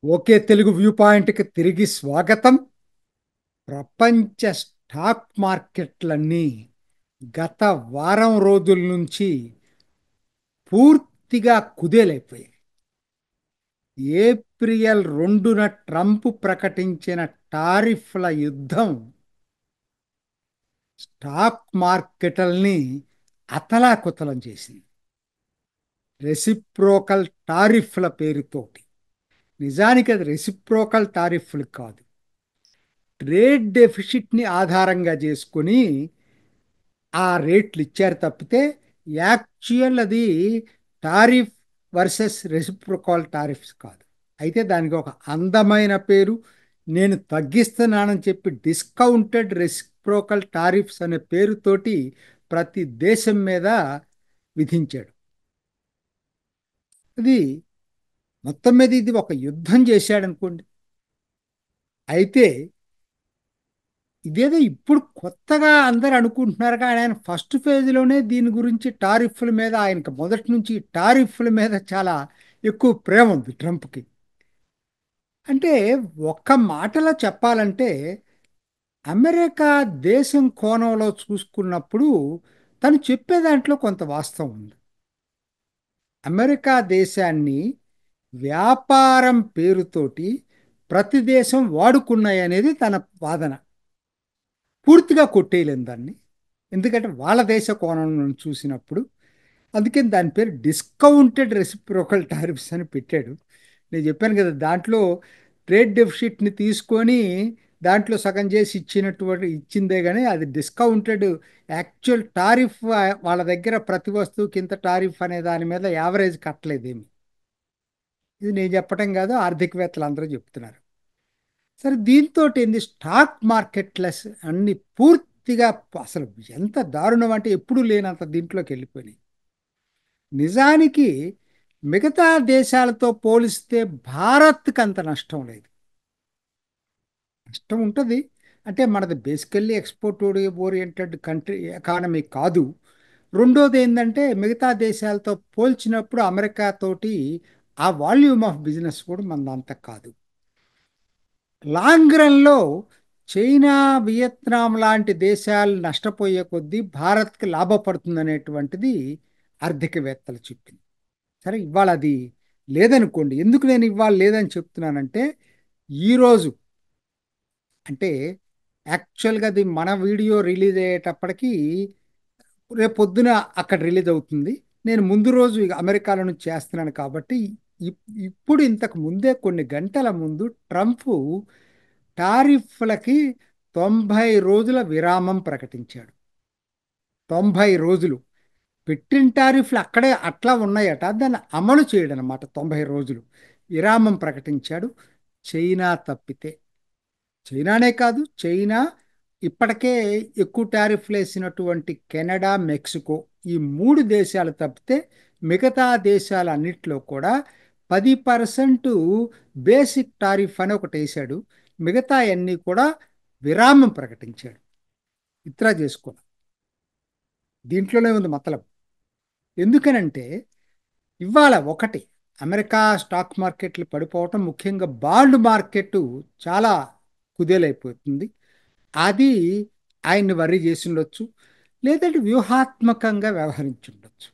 Okay Telugu view పాయింట్కి తిరిగి స్వాగతం. ప్రపంచ స్టాక్ మార్కెట్లన్నీ గత వారం రోజుల నుంచి పూర్తిగా కుదేలైపోయాయి. ఏప్రిల్ 2న ట్రంప్ ప్రకటించిన టారిఫ్ల యుద్ధం స్టాక్ మార్కెట్లని అతలాకుతలం చేసింది. రెసిప్రోకల్ టారిఫ్ల పేరుతోటి. నిజానికి అది రెసిప్రోకల్ టారిఫ్లు కాదు, ట్రేడ్ డెఫిసిట్ని ఆధారంగా చేసుకొని ఆ రేట్లు ఇచ్చారు తప్పితే యాక్చువల్ అది టారిఫ్ వర్సెస్ రెసిప్రోకల్ టారిఫ్స్ కాదు. అయితే దానికి ఒక అందమైన పేరు, నేను తగ్గిస్తున్నానని చెప్పి డిస్కౌంటెడ్ రెసిప్రోకల్ టారిఫ్స్ అనే పేరుతోటి ప్రతి దేశం మీద విధించాడు. ఇది మొత్తం మీద ఇది ఒక యుద్ధం చేశాడు అనుకోండి. అయితే ఇదేదో ఇప్పుడు కొత్తగా అందరు అనుకుంటున్నారు, కానీ ఆయన ఫస్ట్ ఫేజ్లోనే దీని గురించి టారిఫ్ల మీద ఆయనకు మొదటి నుంచి టారిఫ్ల మీద చాలా ఎక్కువ ప్రేమ ఉంది ట్రంప్కి. అంటే ఒక్క మాటలో చెప్పాలంటే అమెరికా దేశం కోణంలో చూసుకున్నప్పుడు తను చెప్పే దాంట్లో కొంత వాస్తవం ఉంది. అమెరికా దేశాన్ని వ్యాపారం పేరుతోటి ప్రతి దేశం వాడుకున్నాయి అనేది తన వాదన. పూర్తిగా కొట్టేయలేం దాన్ని, ఎందుకంటే వాళ్ళ దేశ కోణం నుంచి చూసినప్పుడు. అందుకని దాని పేరు డిస్కౌంటెడ్ రెసిప్రోకల్ టారిఫ్స్ అని పెట్టాడు. నేను చెప్పాను కదా, దాంట్లో ట్రేడ్ డెఫిసిట్ని తీసుకొని దాంట్లో సగం చేసి ఇచ్చినటువంటి ఇచ్చిందే, కానీ అది డిస్కౌంటెడ్. యాక్చువల్ టారిఫ్ వాళ్ళ దగ్గర ప్రతి వస్తువుకి ఇంత టారిఫ్ అనే దాని మీద యావరేజ్ కట్టలేదేమి. ఇది నేను చెప్పటం కాదు, ఆర్థికవేత్తలు అందరూ చెప్తున్నారు. సరే, దీంతో ఏంది, స్టాక్ మార్కెట్లెస్ అన్ని పూర్తిగా అసలు ఎంత దారుణం అంటే ఎప్పుడూ లేనంత దీంట్లోకి వెళ్ళిపోయినాయి. నిజానికి మిగతా దేశాలతో పోలిస్తే భారత్కి అంత నష్టం లేదు. నష్టం ఉంటుంది అంటే మనది basically export oriented country economy కాదు. రెండోది ఏంటంటే మిగతా దేశాలతో పోల్చినప్పుడు అమెరికా తోటి ఆ వాల్యూమ్ ఆఫ్ బిజినెస్ కూడా మనది అంత కాదు. లాంగ్ రన్లో చైనా, వియత్నాం లాంటి దేశాలు నష్టపోయే కొద్దీ భారత్కి లాభపడుతుంది అనేటువంటిది ఆర్థికవేత్తలు చెప్పింది. సరే, ఇవాళ అది లేదనుకోండి. ఎందుకు నేను ఇవాళ లేదని చెప్తున్నానంటే, ఈరోజు అంటే యాక్చువల్గా అది మన వీడియో రిలీజ్ అయ్యేటప్పటికి రేపు పొద్దున అక్కడ రిలీజ్ అవుతుంది. నేను ముందు రోజు ఇక అమెరికాలో నుంచి చేస్తున్నాను కాబట్టి ఇప్పుడు ఇంతకు ముందే కొన్ని గంటల ముందు ట్రంప్ టారిఫ్లకి 90 రోజుల విరామం ప్రకటించాడు. 90 రోజులు పెట్టిన టారిఫ్లు అక్కడే అట్లా ఉన్నాయట, దాన్ని అమలు చేయడం అనమాట. 90 రోజులు విరామం ప్రకటించాడు. చైనా తప్పితే. చైనానే కాదు, చైనా ఇప్పటికే ఎక్కువ టారిఫ్లు వేసినటువంటి కెనడా, మెక్సికో, ఈ 3 దేశాలు తప్పితే మిగతా దేశాలన్నిట్లో కూడా 10% బేసిక్ టారిఫ్ అని ఒకటి వేశాడు. మిగతా అన్నీ కూడా విరామం ప్రకటించాడు. ఇత్రా చేసుకో, దీంట్లోనే ఉంది మతలబ్. ఎందుకనంటే ఇవాళ ఒకటి, అమెరికా స్టాక్ మార్కెట్లు పడిపోవటం, ముఖ్యంగా బాండ్ మార్కెట్ చాలా కుదేలైపోతుంది. అది ఆయన్ని వర్రీ చేసి ఉండొచ్చు, లేదంటే వ్యూహాత్మకంగా వ్యవహరించుండొచ్చు.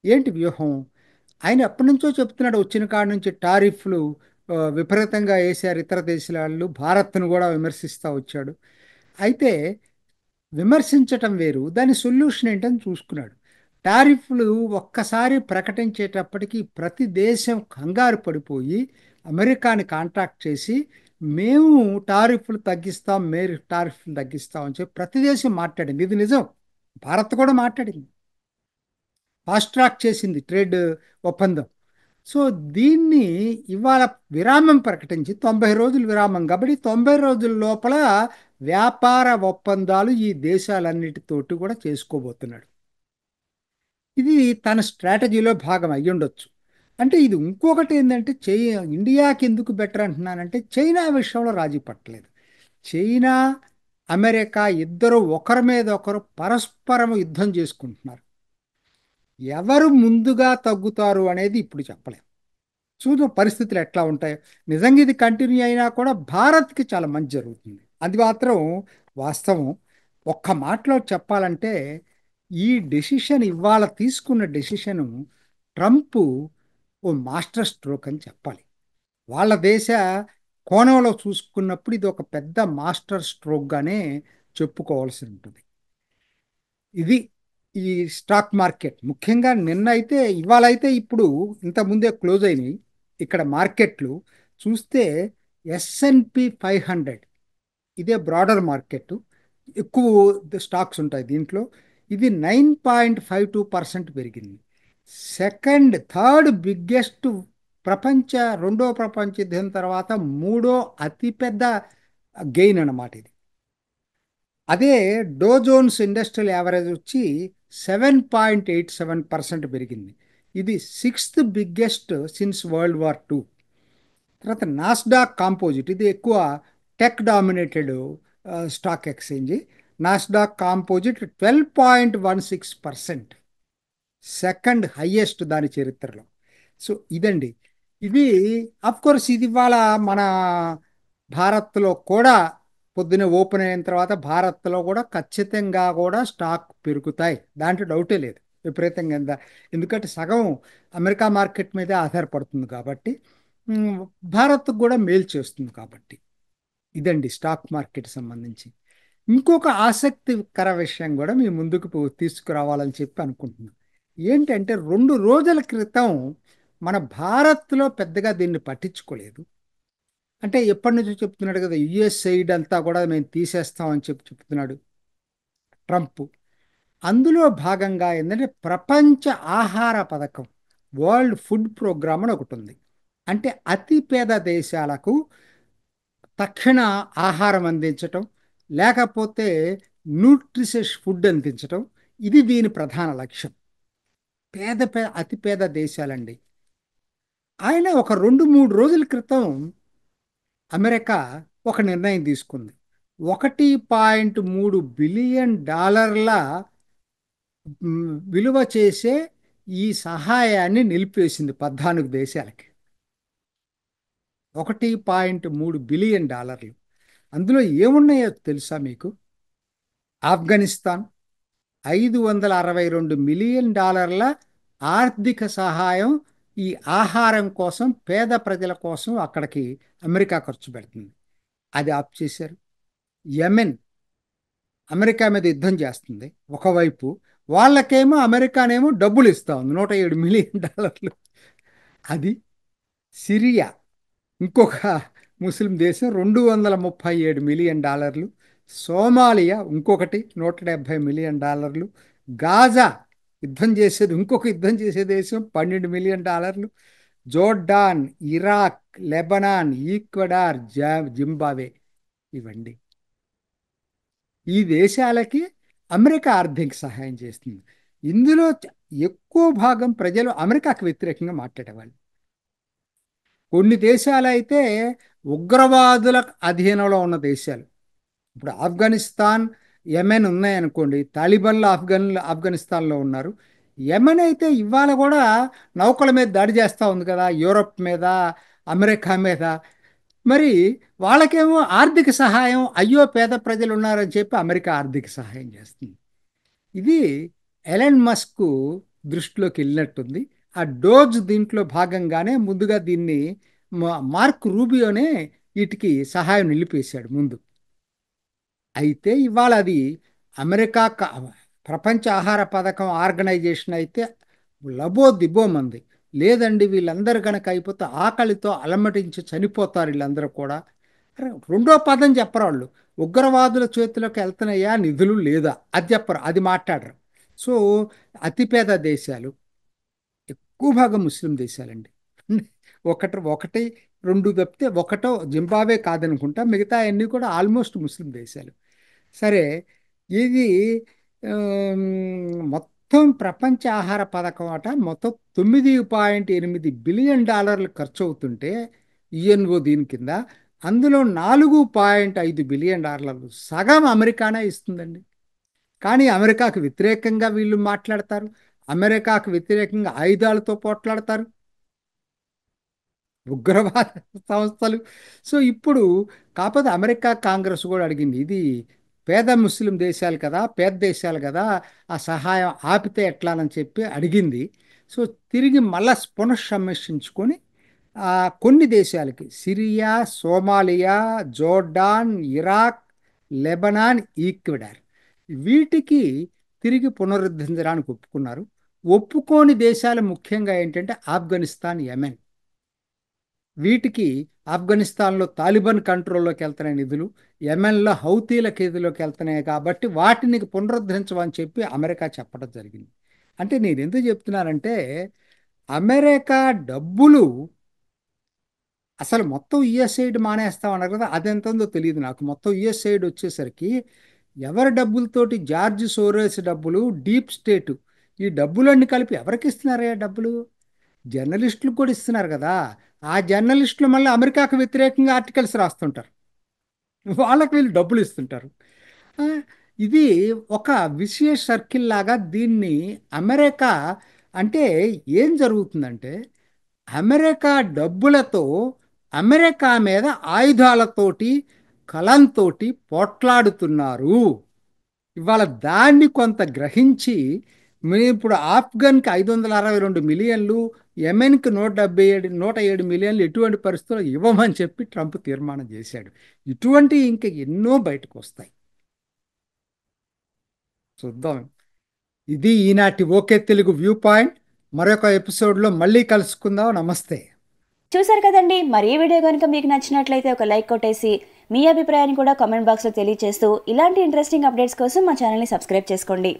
ఏంటి వ్యూహం? ఆయన ఎప్పటి నుంచో చెప్తున్నాడు, వచ్చిన కాడ నుంచి టారిఫ్లు విపరీతంగా వేశారు ఇతర దేశాల వాళ్ళు, భారత్ను కూడా విమర్శిస్తూ వచ్చాడు. అయితే విమర్శించటం వేరు, దాని సొల్యూషన్ ఏంటని చూసుకున్నాడు. టారిఫ్లు ఒక్కసారి ప్రకటించేటప్పటికి ప్రతి దేశం కంగారు పడిపోయి అమెరికాని కాంటాక్ట్ చేసి, మేము టారిఫ్లు తగ్గిస్తాం, మీరు టారిఫ్లు తగ్గిస్తాం అని చెప్పి ప్రతి దేశం మాట్లాడింది. ఇది నిజం, భారత్ కూడా మాట్లాడింది, ఫాస్ట్ ట్రాక్ చేసింది ట్రేడ్ ఒప్పందం. సో దీన్ని ఇవాళ విరామం ప్రకటించి 90 రోజులు విరామం, కాబట్టి 90 రోజుల లోపల వ్యాపార ఒప్పందాలు ఈ దేశాలన్నిటితోటి కూడా చేసుకోబోతున్నాడు. ఇది తన స్ట్రాటజీలో భాగం అయ్యుండొచ్చు. అంటే ఇది ఇంకొకటి ఏంటంటే, ఇండియాకి ఎందుకు బెటర్ అంటున్నానంటే, చైనా విషయంలో రాజీ పట్టలేదు. చైనా, అమెరికా ఇద్దరు ఒకరి మీద ఒకరు పరస్పరం యుద్ధం చేసుకుంటున్నారు. ఎవరు ముందుగా తగ్గుతారు అనేది ఇప్పుడు చెప్పలేం. చూద్దాం పరిస్థితులు ఎట్లా ఉంటాయో. నిజంగా ఇది కంటిన్యూ అయినా కూడా భారత్కి చాలా మంచి జరుగుతుంది. అది మాత్రం వాస్తవం. ఒక్క మాటలో చెప్పాలంటే ఈ డెసిషన్ ఇవాళ తీసుకున్న డెసిషను ట్రంప్ ఓ మాస్టర్ స్ట్రోక్ అని చెప్పాలి. వాళ్ళ దేశ కోణంలో చూసుకున్నప్పుడు ఇది ఒక పెద్ద మాస్టర్ స్ట్రోక్గానే చెప్పుకోవాల్సి ఉంటుంది. ఇది ఈ స్టాక్ మార్కెట్ ముఖ్యంగా నిన్న అయితే ఇవాళ అయితే ఇప్పుడు ఇంత ముందే క్లోజ్ అయినాయి ఇక్కడ మార్కెట్లు చూస్తే. S&P 500 ఇదే బ్రాడర్ మార్కెట్, ఎక్కువ స్టాక్స్ ఉంటాయి దీంట్లో. ఇది 9.52% పెరిగింది. థర్డ్ బిగ్గెస్ట్ ప్రపంచ రెండో ప్రపంచ యుద్ధం తర్వాత మూడో అతిపెద్ద గెయిన్ అన్నమాట ఇది. అదే డో జోన్స్ ఇండస్ట్రియల్ యావరేజ్ వచ్చి 7.87% పెరిగింది. ఇది sixth biggest since World War II. తర్వాత నాస్డాక్ కాంపోజిట్ ఇది ఎక్కువ tech dominated stock exchange. Nasdaq composite 12.16%, second highest దాని చరిత్రలో. సో ఇదండి. ఇది కోర్స్ ఇది ఇవాళ మన భారత్లో కూడా పొద్దున ఓపెన్ అయిన తర్వాత భారత్లో కూడా ఖచ్చితంగా కూడా స్టాక్ పెరుగుతాయి, దాంట్లో డౌటే లేదు. విపరీతంగా ఎందుకంటే సగం అమెరికా మార్కెట్ మీదే ఆధారపడుతుంది కాబట్టి, ఉమ్, భారత్ కూడా మేలు చేస్తుంది కాబట్టి. ఇదండి స్టాక్ మార్కెట్ సంబంధించి. ఇంకొక ఆసక్తికర విషయం కూడా మీ ముందుకు తీసుకురావాలని చెప్పి అనుకుంటున్నాను. ఏంటంటే 2 రోజుల క్రితం మన భారత్లో పెద్దగా దీన్ని పట్టించుకోలేదు. అంటే ఎప్పటి నుంచో చెప్తున్నాడు కదా, యుఎస్ సైడ్ అంతా కూడా మేము తీసేస్తామని చెప్పి చెప్తున్నాడు ట్రంప్. అందులో భాగంగా ఏంటంటే ప్రపంచ ఆహార పథకం, వరల్డ్ ఫుడ్ ప్రోగ్రామ్ అని ఒకటి ఉంది. అంటే అతి పేద దేశాలకు తక్షణ ఆహారం అందించటం, లేకపోతే న్యూట్రిషస్ ఫుడ్ అందించటం, ఇది దీని ప్రధాన లక్ష్యం. అతి పేద దేశాలండి. ఆయన ఒక 2-3 రోజుల క్రితం అమెరికా ఒక నిర్ణయం తీసుకుంది. $1.3 బిలియన్ విలువ చేసే ఈ సహాయాన్ని నిలిపేసింది 14 దేశాలకి. $1.3 బిలియన్. అందులో ఏమున్నాయో తెలుసా మీకు? ఆఫ్ఘనిస్తాన్ $562 మిలియన్ ఆర్థిక సహాయం ఈ ఆహారం కోసం, పేద ప్రజల కోసం అక్కడికి అమెరికా ఖర్చు పెడుతుంది. అది ఆప్ చేశారు. యెమెన్ అమెరికా మీద యుద్ధం చేస్తుంది ఒకవైపు, వాళ్ళకేమో అమెరికానేమో డబ్బులు ఇస్తా ఉంది $107 మిలియన్. అది సిరియా, ఇంకొక ముస్లిం దేశం $237 మిలియన్. సోమాలియా ఇంకొకటి $170 మిలియన్. గాజా యుద్ధం చేసే దేశం $12 million. Jordan, Iraq, Lebanon, Ecuador, Zimbabwe, ఇవండి ఈ దేశాలకి అమెరికా ఆర్థిక సహాయం చేస్తుంది. ఇందులో ఎక్కువ భాగం ప్రజలు అమెరికాకు వ్యతిరేకంగా మాట్లాడేవాళ్ళు. కొన్ని దేశాలు అయితే ఉగ్రవాదుల అధీనంలో ఉన్న దేశాలు. ఇప్పుడు ఆఫ్ఘనిస్తాన్, యెమెన్ ఉన్నాయనుకోండి, తాలిబాన్లు ఆఫ్ఘనిస్తాన్లో ఉన్నారు. యెమెన్ అయితే ఇవాళ కూడా నౌకల మీద దాడి చేస్తూ ఉంది కదా, యూరప్ మీద, అమెరికా మీద. మరి వాళ్ళకేమో ఆర్థిక సహాయం, అయ్యో పేద ప్రజలు ఉన్నారని చెప్పి అమెరికా ఆర్థిక సహాయం చేస్తుంది. ఇది ఎలన్ మస్క్ దృష్టిలోకి వెళ్ళినట్టుంది. ఆ డోజ్ దీంట్లో భాగంగానే ముందుగా దీన్ని మార్క్ రూబియోనే వీటికి సహాయం నిలిపేశాడు ముందు. అయితే ఇవాళ అది అమెరికా ప్రపంచ ఆహార పథకం ఆర్గనైజేషన్ అయితే లబోదిబోమంది. లేదండి వీళ్ళందరూ కనుక అయిపోతే ఆకలితో అలమటించి చనిపోతారు వీళ్ళందరూ కూడా. అరే, రెండో పదం చెప్పరు వాళ్ళు. ఉగ్రవాదుల చేతిలోకి వెళ్తున్నాయా నిధులు లేదా అది చెప్పరు, అది మాట్లాడరు. సో అతిపేద దేశాలు ఎక్కువ భాగం ముస్లిం దేశాలండి. ఒకటి ఒకటి రెండు తప్పితే ఒకటో జింబాబే కాదనుకుంటా, మిగతా అన్నీ కూడా ఆల్మోస్ట్ ముస్లిం దేశాలు. సరే, ఇది మొత్తం ప్రపంచ ఆహార పథకం అట మొత్తం $9.8 బిలియన్ ఖర్చు అవుతుంటే యుఎన్ఓ దీని కింద, అందులో $4.5 బిలియన్ సగం అమెరికానే ఇస్తుందండి. కానీ అమెరికాకు వ్యతిరేకంగా వీళ్ళు మాట్లాడతారు, అమెరికాకు వ్యతిరేకంగా ఆయుధాలతో పోట్లాడతారు. ఉగ్రవాద సంస్థలు. సో ఇప్పుడు కాకపోతే అమెరికా కాంగ్రెస్ కూడా అడిగింది, ఇది పేద ముస్లిం దేశాలు కదా, పేద దేశాలు కదా, ఆ సహాయం ఆపితే ఎట్లానని చెప్పి అడిగింది. సో తిరిగి మళ్ళా పునఃసమీక్షించుకొని ఆ, కొన్ని దేశాలకి Syria, Somalia, Jordan, Iraq, Lebanon, Ecuador వీటికి తిరిగి పునరుద్ధరించడానికి ఒప్పుకున్నారు. ఒప్పుకోని దేశాలు ముఖ్యంగా ఏంటంటే ఆఫ్ఘనిస్తాన్, యెమెన్. వీటికి ఆఫ్ఘనిస్తాన్లో తాలిబాన్ కంట్రోల్లోకి వెళ్తున్నాయి నిధులు, యెమెన్లో హౌతీల చేతిలోకి వెళ్తున్నాయి, కాబట్టి వాటిని పునరుద్ధరించమని చెప్పి అమెరికా చెప్పడం జరిగింది. అంటే నేను ఎందుకు చెప్తున్నానంటే అమెరికా డబ్బులు అసలు మొత్తం యుఎస్ఐడ్ మానేస్తాం అన్నారు కదా, అది ఎంత ఉందో తెలియదు నాకు. మొత్తం యుఎస్ఐడ్ వచ్చేసరికి ఎవరి డబ్బులతోటి, జార్జ్ సోరోస్ డబ్బులు, డీప్ స్టేట్, ఈ డబ్బులన్నీ కలిపి ఎవరికి ఇస్తున్నారయ్యా డబ్బులు? జర్నలిస్టులకు కూడా ఇస్తున్నారు కదా. ఆ జర్నలిస్టులు మళ్ళీ అమెరికాకు వ్యతిరేకంగా ఆర్టికల్స్ రాస్తుంటారు, వాళ్ళకి వీళ్ళు డబ్బులు ఇస్తుంటారు. ఆ, ఇది ఒక విషయ సర్కిల్ లాగా దీన్ని అమెరికా అంటే ఏం జరుగుతుందంటే అమెరికా డబ్బులతో అమెరికా మీద ఆయుధాలతోటి, కలంతోటి పోట్లాడుతున్నారు. ఇవాళ దాన్ని కొంత గ్రహించి మేము ఇప్పుడు ఆఫ్ఘన్కి 562 మిలియన్లు, యెమెన్కి 107 మిలియన్లు ఎటువంటి పరిస్థితుల్లో ఇవ్వమని చెప్పి ట్రంప్ తీర్మానం చేశాడు. ఇటువంటి ఇంకా ఎన్నో బయటకు వస్తాయి, చూద్దాం. ఇది ఈనాటి ఓకే తెలుగు వ్యూ పాయింట్. మరొక ఎపిసోడ్లో మళ్ళీ కలుసుకుందాం. నమస్తే. చూసారు కదండి. మరి ఈ వీడియో కనుక మీకు నచ్చినట్లయితే ఒక లైక్ కొట్టేసి మీ అభిప్రాయాన్ని కూడా కామెంట్ బాక్స్లో తెలియజేస్తూ ఇలాంటి ఇంట్రెస్టింగ్ అప్డేట్స్ కోసం మా ఛానల్ని సబ్స్క్రైబ్ చేసుకోండి.